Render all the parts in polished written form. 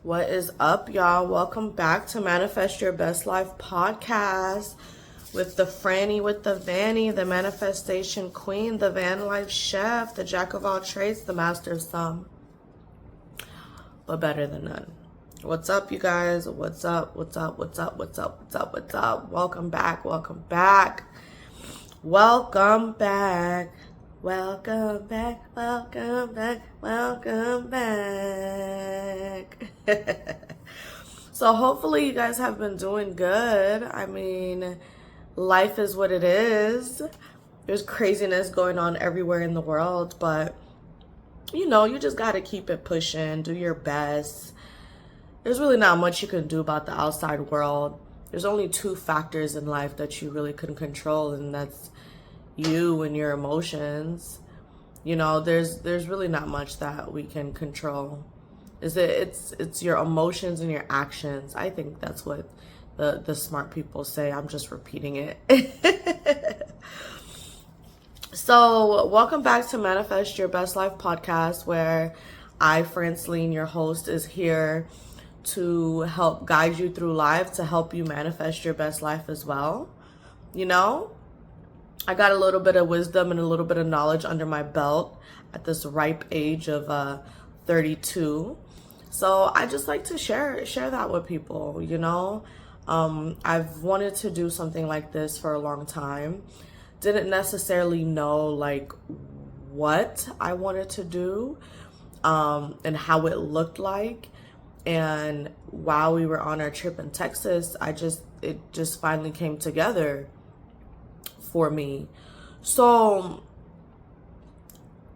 What is up, y'all? Welcome back to Manifest Your Best Life podcast with the Franny with the Vanny, the manifestation queen, the van life chef, the jack of all trades, the master of some, but better than none. What's up, you guys? What's up? What's up? What's up? What's up? What's up? What's up? Welcome back. Welcome back. Welcome back. Welcome back, welcome back, welcome back. So hopefully you guys have been doing good. I mean, life is what it is. There's craziness going on everywhere in the world, but you just got to keep it pushing, do your best. There's really not much you can do about the outside world. There's only two factors in life that you really can control, and that's you and your emotions. There's really not much that we can control. It's your emotions and your actions. I think that's what the smart people say. I'm just repeating it. So welcome back to Manifest Your Best Life podcast, where I, Francine, your host, is here to help guide you through life, to help you manifest your best life as well. I got a little bit of wisdom and a little bit of knowledge under my belt at this ripe age of 32. So I just like to share that with people, I've wanted to do something like this for a long time. Didn't necessarily know what I wanted to do and how it looked like. And while we were on our trip in Texas, it just finally came together for me. So,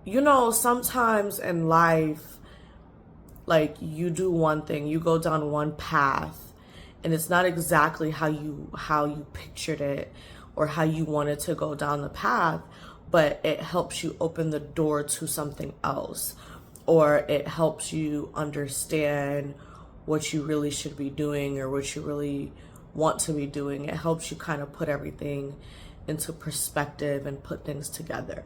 sometimes in life, you do one thing, you go down one path, and it's not exactly how you pictured it or how you wanted to go down the path, but it helps you open the door to something else, or it helps you understand what you really should be doing or what you really want to be doing. It helps you kind of put everything into perspective and put things together.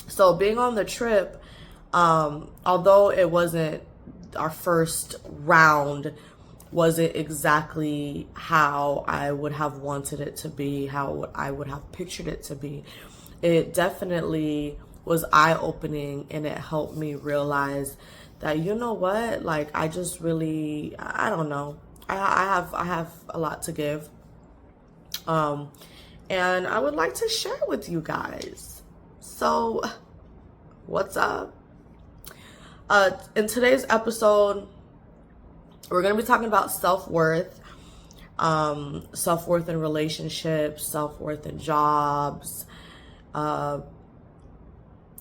So being on the trip, although it wasn't our first round, wasn't exactly how I would have wanted it to be, how I would have pictured it to be, it definitely was eye-opening, and it helped me realize that, I don't know. I have a lot to give. And I would like to share with you guys. So, what's up? In today's episode, we're going to be talking about self-worth. Self-worth in relationships, self-worth in jobs. And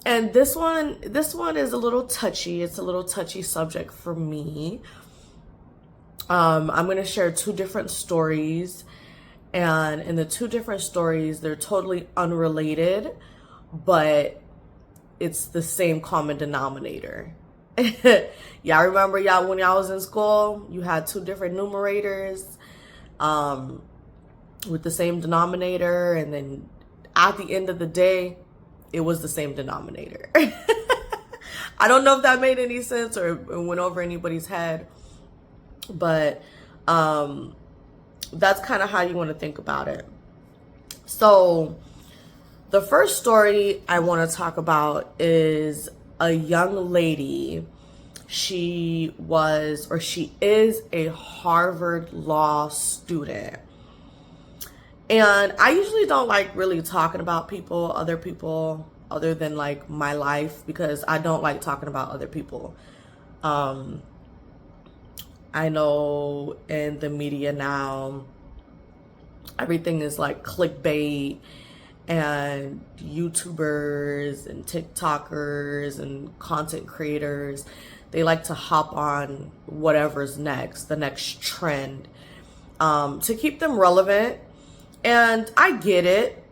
this one is a little touchy. It's a little touchy subject for me. I'm going to share two different stories. And in the two different stories, they're totally unrelated, but it's the same common denominator. Y'all remember when y'all was in school, you had two different numerators with the same denominator, and then at the end of the day, it was the same denominator. I don't know if that made any sense or went over anybody's head, but that's kind of how you want to think about it. So the first story I want to talk about is a young lady. She is a Harvard law student. And I usually don't like really talking about other people, other than my life, because I don't like talking about other people. I know in the media now, everything is clickbait, and YouTubers and TikTokers and content creators, they like to hop on whatever's next, the next trend, to keep them relevant. And I get it.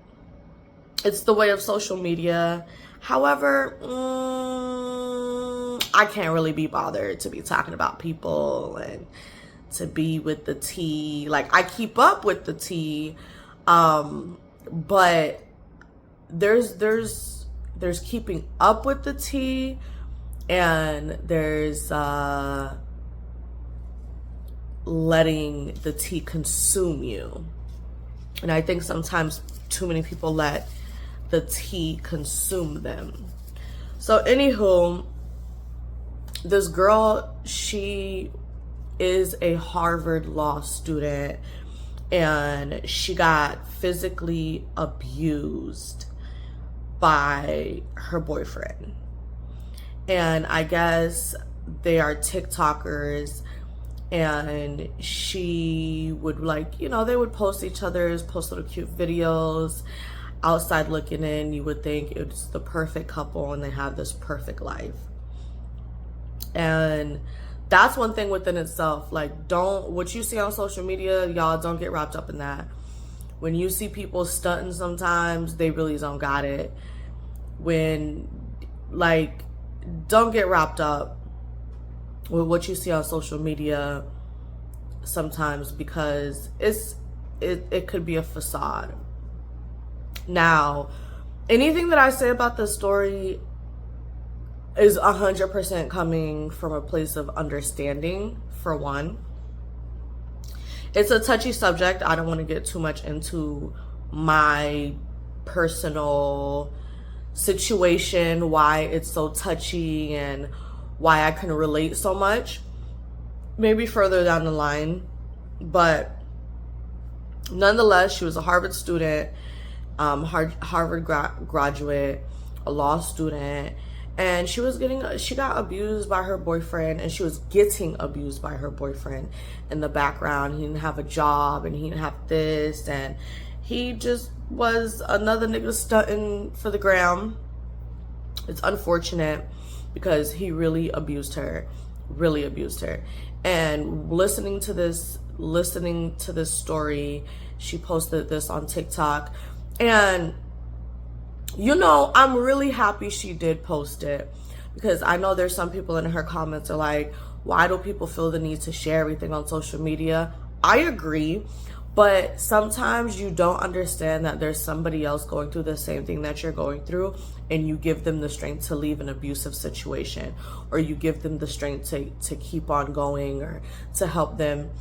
It's the way of social media. However, I can't really be bothered to be talking about people and to be with the tea. I keep up with the tea, but there's keeping up with the tea, and there's letting the tea consume you. And I think sometimes too many people let the tea consume them. So anywho, this girl, she is a Harvard law student, and she got physically abused by her boyfriend. And I guess they are TikTokers, and she would, like, you know, they would post little cute videos outside looking in. You would think it's the perfect couple and they have this perfect life. And that's one thing within itself. Like, what you see on social media, y'all, don't get wrapped up in that. When you see people stunting sometimes, they really don't got it. Don't get wrapped up with what you see on social media sometimes, because it could be a facade. Now, anything that I say about this story is 100% coming from a place of understanding, for one. It's a touchy subject. I don't want to get too much into my personal situation, why it's so touchy and why I can relate so much, maybe further down the line. But nonetheless, she was a Harvard student, Harvard graduate, a law student, and she got abused by her boyfriend, and she was getting abused by her boyfriend in the background. He didn't have a job, and he didn't have this, and he just was another nigga stunting for the gram. It's unfortunate because he really abused her. And listening to this story, she posted this on TikTok, and you know, I'm really happy she did post it, because I know there's some people in her comments are like, why do people feel the need to share everything on social media? I agree, but sometimes you don't understand that there's somebody else going through the same thing that you're going through, and you give them the strength to leave an abusive situation, or you give them the strength to keep on going, or to help them.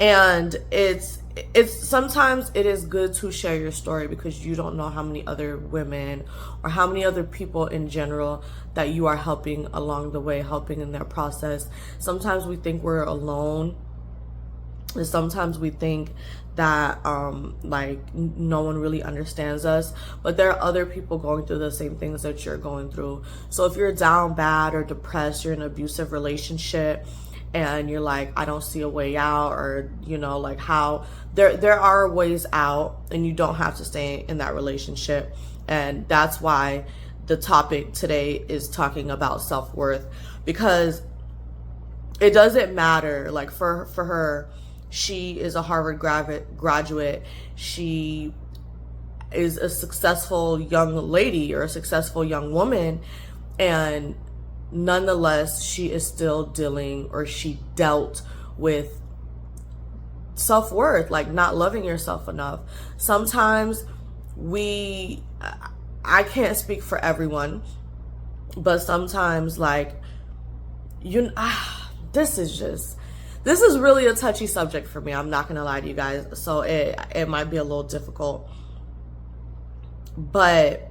And it's sometimes it is good to share your story, because you don't know how many other women or how many other people in general that you are helping along the way, helping in their process. Sometimes we think we're alone, and sometimes we think that no one really understands us, but there are other people going through the same things that you're going through. So if you're down bad or depressed, you're in an abusive relationship, and you're like, I don't see a way out, or you know, like, how there are ways out, and you don't have to stay in that relationship. And that's why the topic today is talking about self-worth, because it doesn't matter. Like, for her, she is a Harvard graduate. She is a successful young lady, or a successful young woman, and nonetheless, she is still she dealt with self-worth, like not loving yourself enough. Sometimes I can't speak for everyone, but sometimes, like, this is really a touchy subject for me. I'm not gonna lie to you guys. So it might be a little difficult, but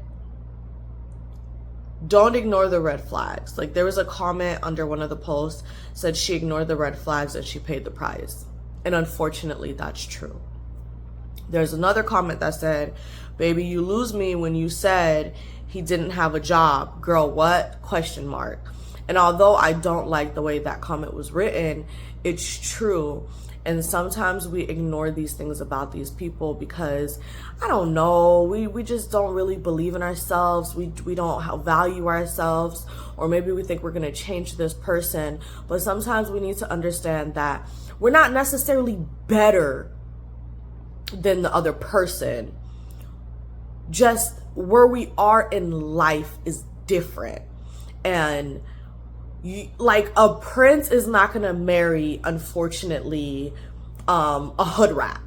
don't ignore the red flags. Like, there was a comment under one of the posts said she ignored the red flags and she paid the price. And unfortunately, that's true. There's another comment that said, baby, you lose me when you said he didn't have a job. Girl, what? Question mark. And although I don't like the way that comment was written, it's true. And sometimes we ignore these things about these people because, I don't know, we just don't really believe in ourselves. We don't value ourselves, or maybe we think we're going to change this person. But sometimes we need to understand that we're not necessarily better than the other person. Just where we are in life is different. And like, a prince is not gonna marry, unfortunately, a hood rat.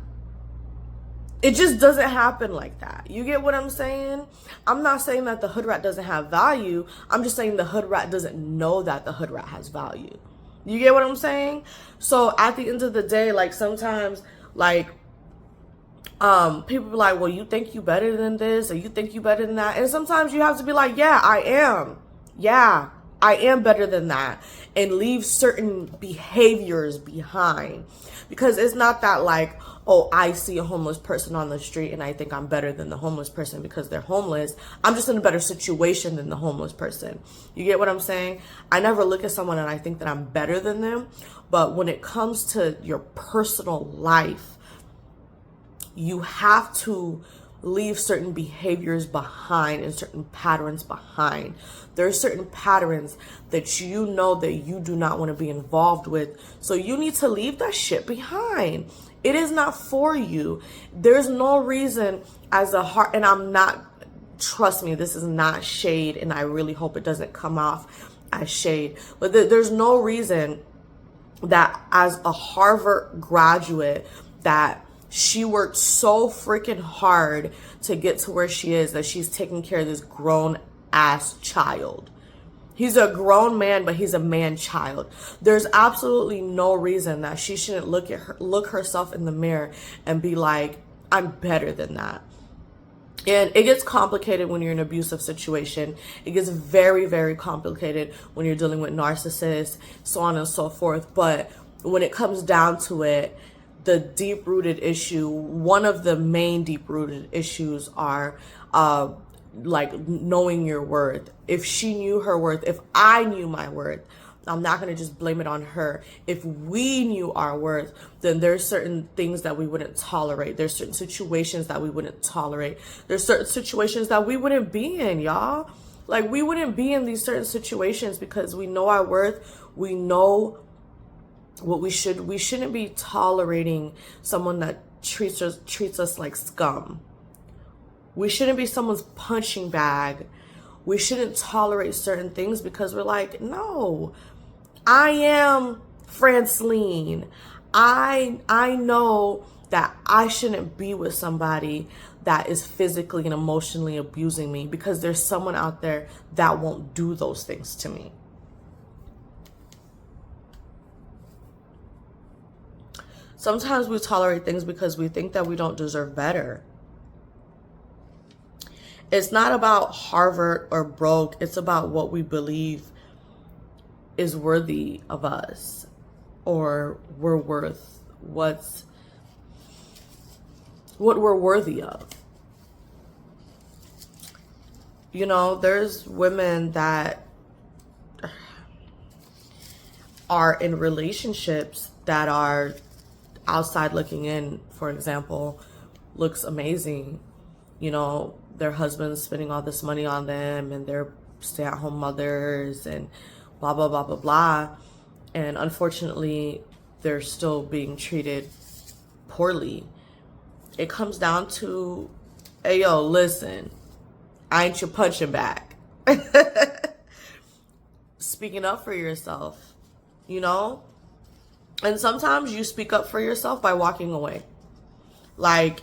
It just doesn't happen like that. You get what I'm saying? I'm not saying that the hood rat doesn't have value. I'm just saying the hood rat doesn't know that the hood rat has value. You get what I'm saying? So at the end of the day, like sometimes, like, people be like, well, you think you better than this, or you think you better than that. And sometimes you have to be like, yeah, I am. Yeah, I am better than that. And leave certain behaviors behind. Because it's not that like, oh, I see a homeless person on the street and I think I'm better than the homeless person because they're homeless. I'm just in a better situation than the homeless person. You get what I'm saying? I never look at someone and I think that I'm better than them. But when it comes to your personal life, you have to leave certain behaviors behind and certain patterns behind. There are certain patterns that you know that you do not want to be involved with. So you need to leave that shit behind. It is not for you. There's no reason as a heart, and I'm not, trust me, this is not shade, and I really hope it doesn't come off as shade. But there's no reason that as a Harvard graduate that she worked so freaking hard to get to where she is that she's taking care of this grown ass child. He's a grown man, but he's a man child. There's absolutely no reason that she shouldn't look herself in the mirror and be like, I'm better than that. And it gets complicated when you're in an abusive situation. It gets very, very complicated when you're dealing with narcissists, so on and so forth. But when it comes down to it, the deep-rooted issue, one of the main deep-rooted issues are like knowing your worth. If she knew her worth, if I knew my worth, I'm not going to just blame it on her. If we knew our worth, then there's certain things that we wouldn't tolerate. There's certain situations that we wouldn't tolerate. There's certain situations that we wouldn't be in, y'all. Like, we wouldn't be in these certain situations because we know our worth. We know what we shouldn't be tolerating someone that treats us like scum. We shouldn't be someone's punching bag. We shouldn't tolerate certain things because we're like, no, I am Franceline. I know that I shouldn't be with somebody that is physically and emotionally abusing me because there's someone out there that won't do those things to me. Sometimes we tolerate things because we think that we don't deserve better. It's not about Harvard or broke. It's about what we believe is worthy of us, or we're worth what we're worthy of. You know, there's women that are in relationships that are outside looking in, for example, looks amazing. You know, their husband's spending all this money on them and they're stay-at-home mothers and blah, blah, blah, blah, blah. And unfortunately, they're still being treated poorly. It comes down to, hey, yo, listen, I ain't your punching bag. Speaking up for yourself, you know? And sometimes you speak up for yourself by walking away. Like,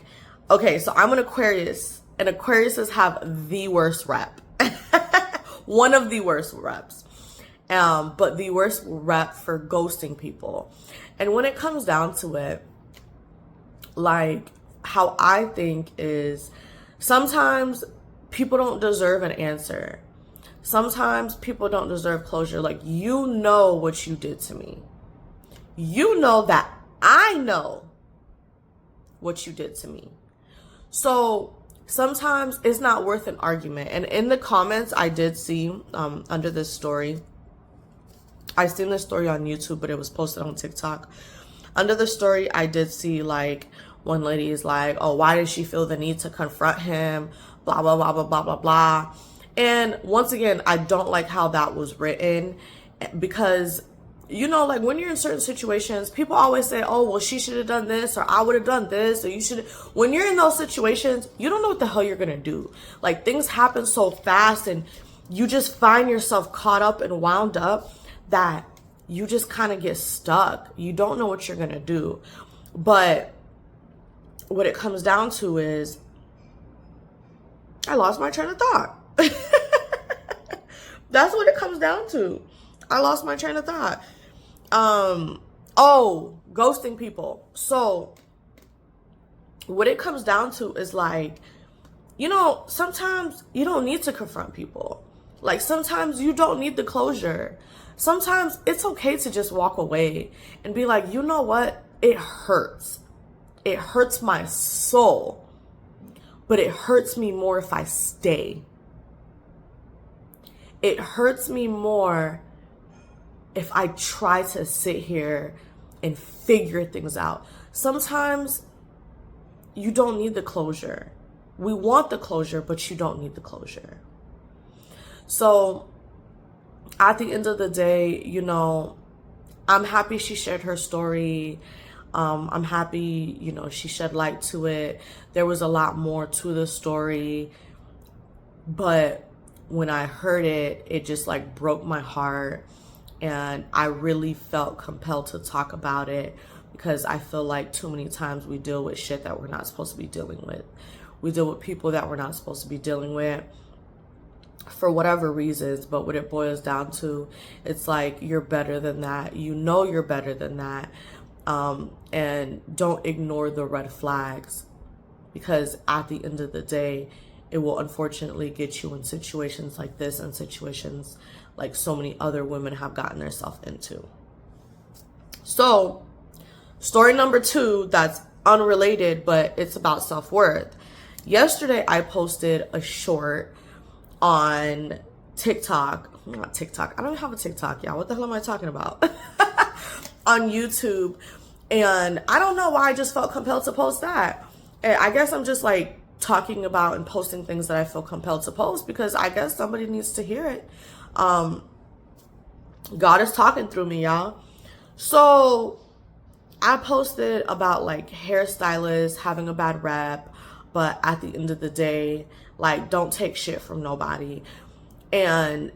okay, so I'm an Aquarius, and Aquariuses have the worst rep. One of the worst reps. But the worst rep for ghosting people. And when it comes down to it, like, how I think is sometimes people don't deserve an answer. Sometimes people don't deserve closure. Like, you know what you did to me. You know that I know what you did to me. So sometimes it's not worth an argument. And in the comments, I did see under this story, I seen this story on YouTube, but it was posted on TikTok. Under the story, I did see like one lady is like, oh, why did she feel the need to confront him? Blah, blah, blah, blah, blah, blah, blah. And once again, I don't like how that was written because, you know, like when you're in certain situations, people always say, oh, well, she should have done this, or I would have done this, or you should. When you're in those situations, you don't know what the hell you're going to do. Like, things happen so fast and you just find yourself caught up and wound up that you just kind of get stuck. You don't know what you're going to do. But what it comes down to is I lost my train of thought. That's what it comes down to. I lost my train of thought. Oh, ghosting people. So what it comes down to is like, sometimes you don't need to confront people. Like, sometimes you don't need the closure. Sometimes it's okay to just walk away and be like, you know what? It hurts. It hurts my soul. But it hurts me more if I stay. It hurts me more if I try to sit here and figure things out. Sometimes you don't need the closure. We want the closure, but you don't need the closure. So at the end of the day, I'm happy she shared her story. I'm happy, she shed light to it. There was a lot more to the story. But when I heard it, it just like broke my heart. And I really felt compelled to talk about it because I feel like too many times we deal with shit that we're not supposed to be dealing with. We deal with people that we're not supposed to be dealing with for whatever reasons. But what it boils down to, it's like you're better than that. You're better than that. And don't ignore the red flags, because at the end of the day, it will unfortunately get you in situations like this and situations like so many other women have gotten themselves into. So, story number 2 that's unrelated, but it's about self-worth. Yesterday, I posted a short on TikTok. Not TikTok. I don't have a TikTok, y'all. What the hell am I talking about? On YouTube. And I don't know why I just felt compelled to post that. And I guess I'm just like talking about and posting things that I feel compelled to post because I guess somebody needs to hear it. God is talking through me, y'all. So I posted about like hairstylists having a bad rep, but at the end of the day, like, don't take shit from nobody. And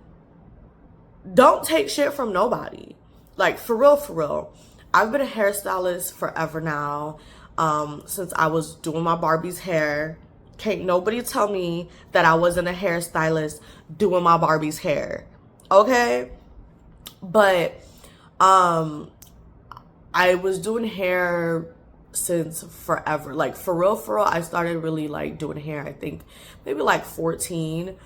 don't take shit from nobody. Like, for real, for real. I've been a hairstylist forever now, since I was doing my Barbie's hair. Can't nobody tell me that I wasn't a hairstylist doing my Barbie's hair, okay? But I was doing hair since forever. Like, for real, I started really like doing hair, I think maybe like 14,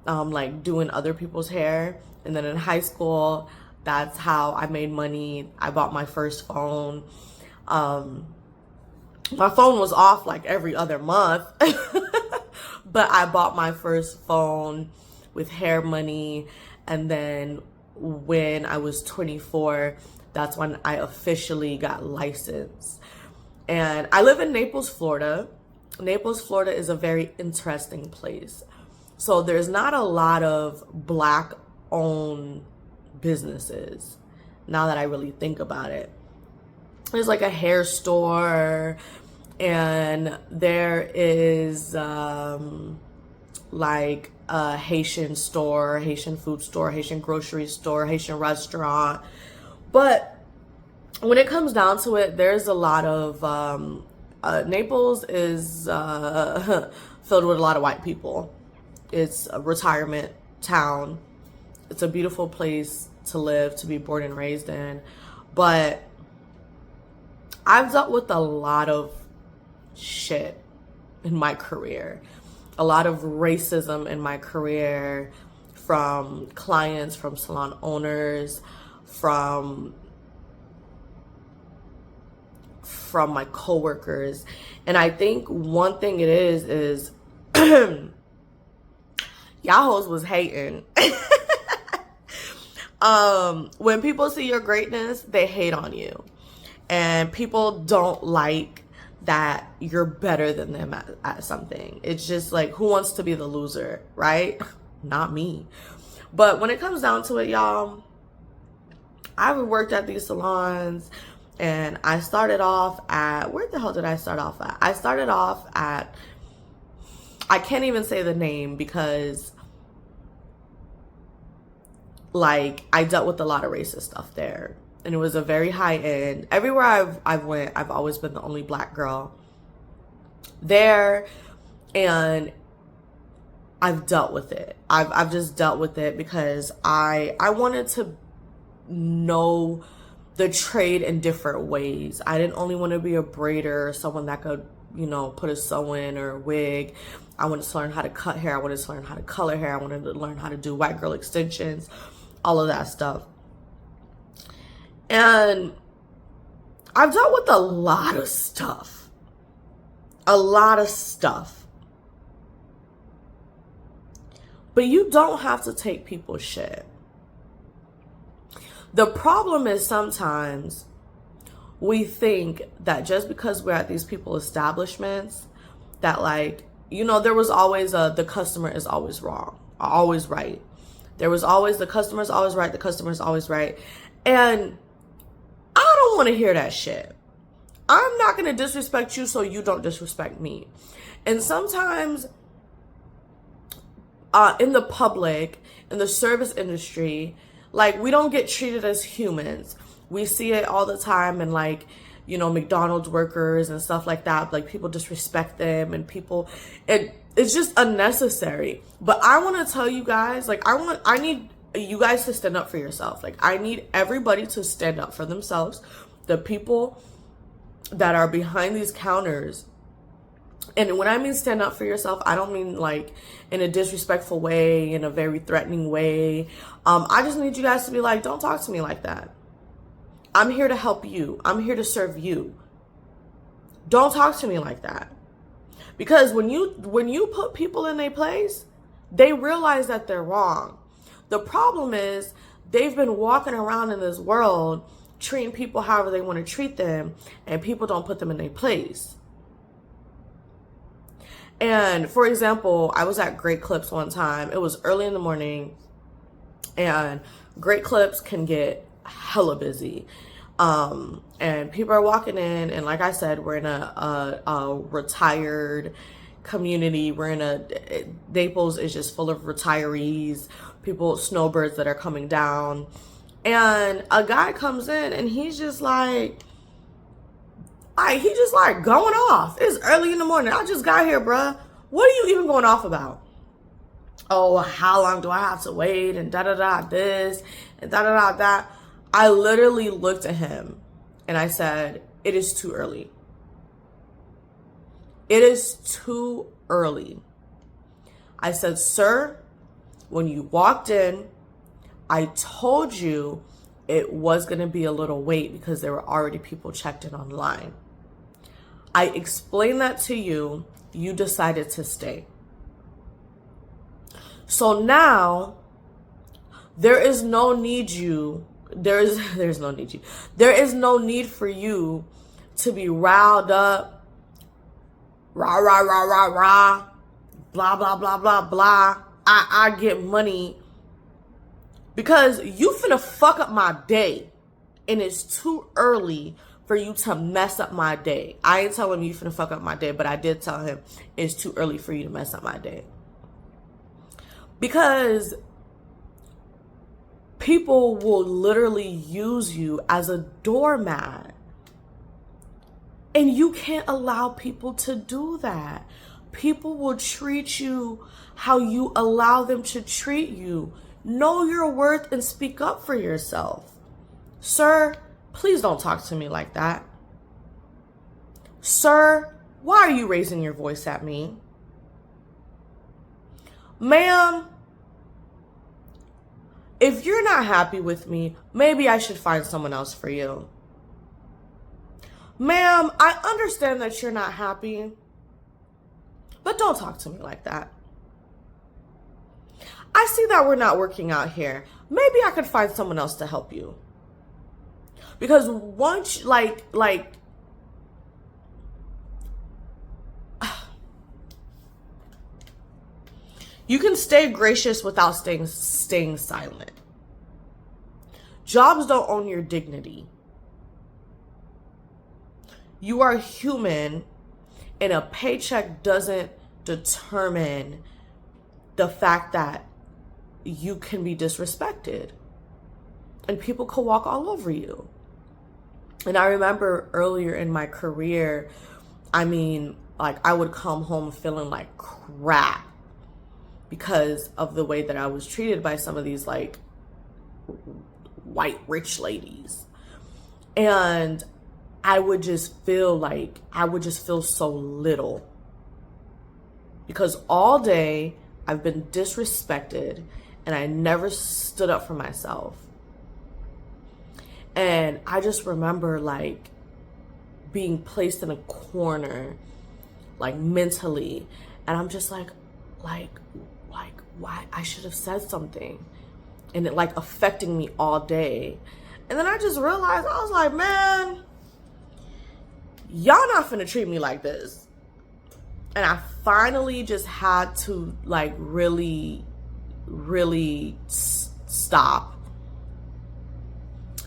like doing other people's hair. And then in high school, that's how I made money. I bought my first phone. My phone was off like every other month, but I bought my first phone with hair money. And then when I was 24, that's when I officially got licensed. And I live in Naples, Florida. Naples, Florida is a very interesting place. So there's not a lot of Black-owned businesses, now that I really think about it. There's like a hair store, and there is like a Haitian store, Haitian food store, Haitian grocery store, Haitian restaurant. But when it comes down to it, there's a lot of Naples is filled with a lot of white people. It's a retirement town. It's a beautiful place to live, to be born and raised in. But I've dealt with a lot of shit in my career. A lot of racism in my career, from clients, from salon owners, from my coworkers. And I think one thing it is y'all hoes was hating. When people see your greatness, they hate on you. And people don't like that you're better than them at something. It's just like, who wants to be the loser, right? Not me. But when it comes down to it, y'all, I've worked at these salons, and I started off at, where the hell did I start off at? I started off at, I can't even say the name because like I dealt with a lot of racist stuff there. And it was a very high end. Everywhere I've went, I've always been the only Black girl there. And I've dealt with it. I've just dealt with it because I wanted to know the trade in different ways. I didn't only want to be a braider, someone that could, put a sew-in or a wig. I wanted to learn how to cut hair. I wanted to learn how to color hair. I wanted to learn how to do white girl extensions, all of that stuff. And I've dealt with a lot of stuff. A lot of stuff. But you don't have to take people's shit. The problem is sometimes we think that just because we're at these people establishments that there was always the customer is always wrong, always right. There was always the customer's always right, the customer's always right. And I don't want to hear that shit. I'm not going to disrespect you so you don't disrespect me. And sometimes in the public, in the service industry, we don't get treated as humans. We see it all the time in McDonald's workers and stuff like that. People disrespect them and it's just unnecessary. But I want to tell you guys, I need you guys to stand up for yourself. I need everybody to stand up for themselves. The people that are behind these counters. And when I mean stand up for yourself, I don't mean in a disrespectful way, in a very threatening way. I just need you guys to be don't talk to me like that. I'm here to help you. I'm here to serve you. Don't talk to me like that. Because when you put people in their place, they realize that they're wrong. The problem is they've been walking around in this world treating people however they want to treat them, and people don't put them in their place. And for example, I was at Great Clips one time. It was early in the morning, and Great Clips can get hella busy. And people are walking in, and like I said, we're in a retired community. Naples is just full of retirees, snowbirds that are coming down. And a guy comes in and he's just going off. It's early in the morning. I just got here, bruh. What are you even going off about? Oh, how long do I have to wait? And da-da-da this and da-da-da that. I literally looked at him and I said, it is too early. It is too early. I said, sir, when you walked in, I told you it was going to be a little wait because there were already people checked in online. I explained that to you. You decided to stay. So now there is no need for you to be riled up, rah, rah, rah, rah, rah, blah, blah, blah, blah, blah. I get money. Because you finna fuck up my day. And it's too early for you to mess up my day. I ain't telling him you finna fuck up my day, but I did tell him it's too early for you to mess up my day. Because people will literally use you as a doormat. And you can't allow people to do that. People will treat you how you allow them to treat you. Know your worth and speak up for yourself. Sir, please don't talk to me like that. Sir, why are you raising your voice at me? Ma'am, if you're not happy with me, maybe I should find someone else for you. Ma'am, I understand that you're not happy, but don't talk to me like that. I see that we're not working out here. Maybe I could find someone else to help you. Because once, you can stay gracious without staying silent. Jobs don't own your dignity. You are human, and a paycheck doesn't determine the fact that you can be disrespected and people could walk all over you. And I remember earlier in my career, I would come home feeling like crap because of the way that I was treated by some of these white rich ladies. And I would just feel so little, because all day I've been disrespected and I never stood up for myself. And I just remember like being placed in a corner, like mentally. And I'm just like, why? I should have said something. And it like affecting me all day. And then I just realized, I was like, man, y'all not finna treat me like this. And I finally just had to like really stop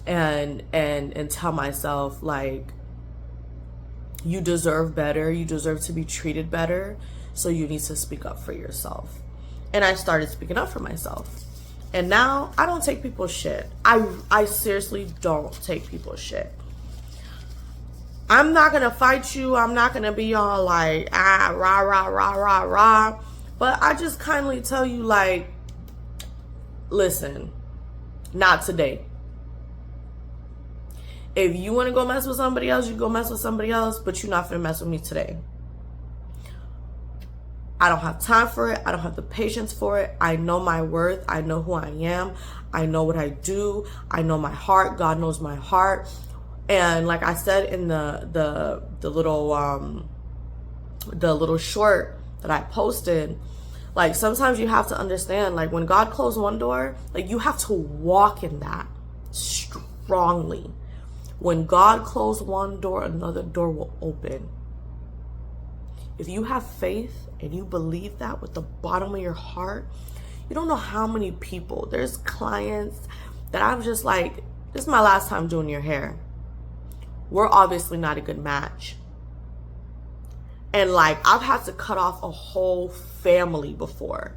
and tell myself, like, you deserve better. You deserve to be treated better. So you need to speak up for yourself. And I started speaking up for myself. And now I don't take people's shit. I seriously don't take people's shit. I'm not going to fight you. I'm not going to be all like, rah, rah, rah, rah, rah. But I just kindly tell you, like, listen, not today. If you want to go mess with somebody else, you go mess with somebody else, but you're not finna mess with me today. I don't have time for it. I don't have the patience for it. I know my worth. I know who I am. I know what I do. I know my heart. God knows my heart. And like I said in the little short that I posted, like, sometimes you have to understand, like, when God closed one door, like, you have to walk in that strongly. When God closed one door, another door will open. If you have faith and you believe that with the bottom of your heart, you don't know how many people, there's clients that I'm just like, this is my last time doing your hair. We're obviously not a good match. And like, I've had to cut off a whole family before.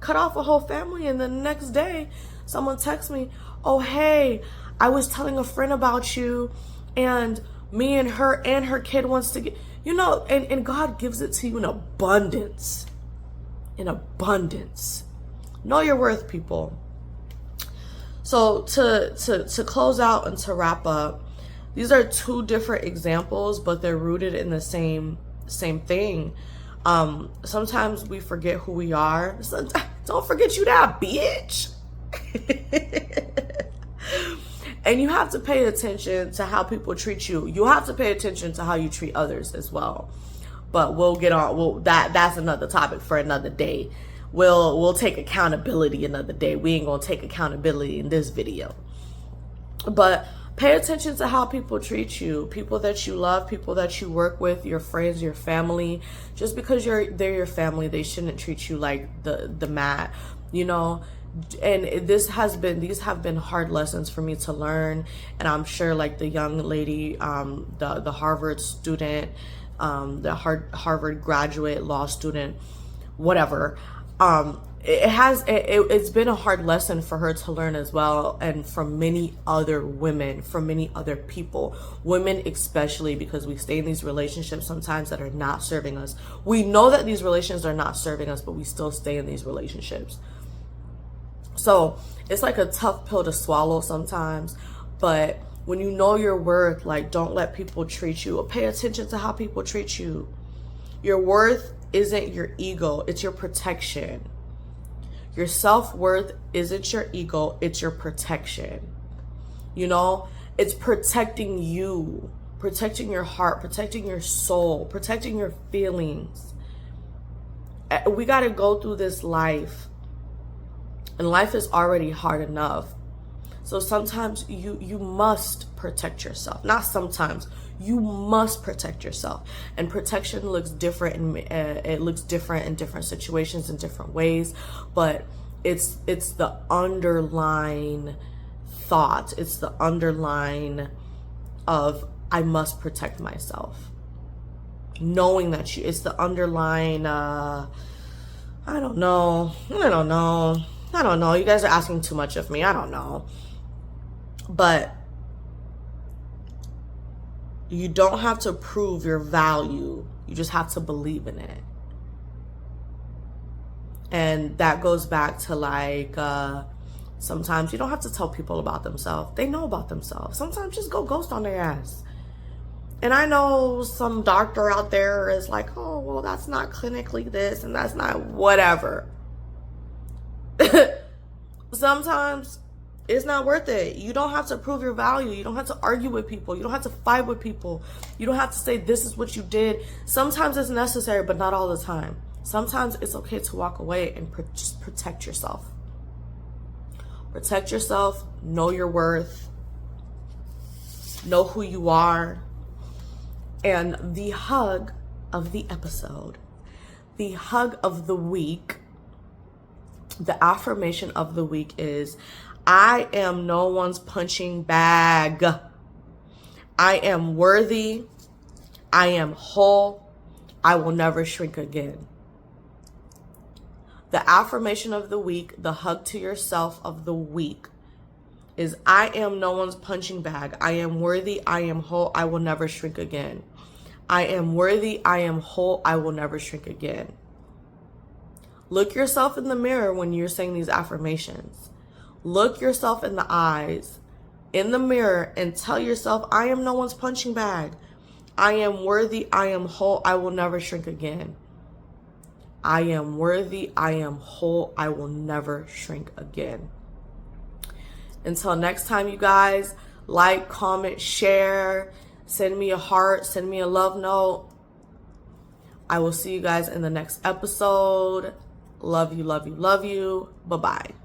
Cut off a whole family, and the next day someone texts me, oh, hey, I was telling a friend about you, and me and her kid wants to get, you know, and God gives it to you in abundance. In abundance. Know your worth, people. So to close out and to wrap up, these are two different examples, but they're rooted in the same thing. Sometimes we forget who we are. Don't forget you that bitch. And you have to pay attention to how people treat you. You have to pay attention to how you treat others as well. But we'll get on. That's another topic for another day. We'll take accountability another day. We ain't gonna take accountability in this video. But pay attention to how people treat you. People that you love, people that you work with, your friends, your family. Just because they're your family, they shouldn't treat you like the mat, you know. And these have been hard lessons for me to learn. And I'm sure, like, the young lady, the Harvard student, the Harvard graduate law student, whatever, it's been a hard lesson for her to learn as well, and from many other women, from many other people, women especially, because we stay in these relationships sometimes that are not serving us. We know that these relations are not serving us, but we still stay in these relationships. So it's like a tough pill to swallow sometimes, but when you know your worth, like, don't let people treat you, or pay attention to how people treat you. Your worth isn't your ego, it's your protection. Your self-worth isn't your ego, it's your protection. You know, it's protecting you, protecting your heart, protecting your soul, protecting your feelings. We got to go through this life, and life is already hard enough. So sometimes you must protect yourself. Not sometimes, you must protect yourself. And protection looks different, and it looks different in different situations in different ways. But it's the underlying thought. It's the underlying of, I must protect myself. Knowing that it's the underlying, I don't know. You guys are asking too much of me. I don't know. But you don't have to prove your value. You just have to believe in it. And that goes back to, like, Sometimes you don't have to tell people about themselves. They know about themselves. Sometimes just go ghost on their ass. And I know some doctor out there is like, oh, well, that's not clinically this and that's not whatever. Sometimes it's not worth it. You don't have to prove your value. You don't have to argue with people. You don't have to fight with people. You don't have to say this is what you did. Sometimes it's necessary, but not all the time. Sometimes it's okay to walk away and just protect yourself. Protect yourself. Know your worth. Know who you are. And the hug of the episode, the hug of the week, the affirmation of the week is, I am no one's punching bag. I am worthy. I am whole. I will never shrink again. The affirmation of the week, the hug to yourself of the week is, I am no one's punching bag. I am worthy. I am whole. I will never shrink again. I am worthy. I am whole. I will never shrink again. Look yourself in the mirror when you're saying these affirmations. Look yourself in the eyes, in the mirror, and tell yourself, I am no one's punching bag. I am worthy. I am whole. I will never shrink again. I am worthy. I am whole. I will never shrink again. Until next time, you guys, like, comment, share, send me a heart, send me a love note. I will see you guys in the next episode. Love you, love you, love you. Bye-bye.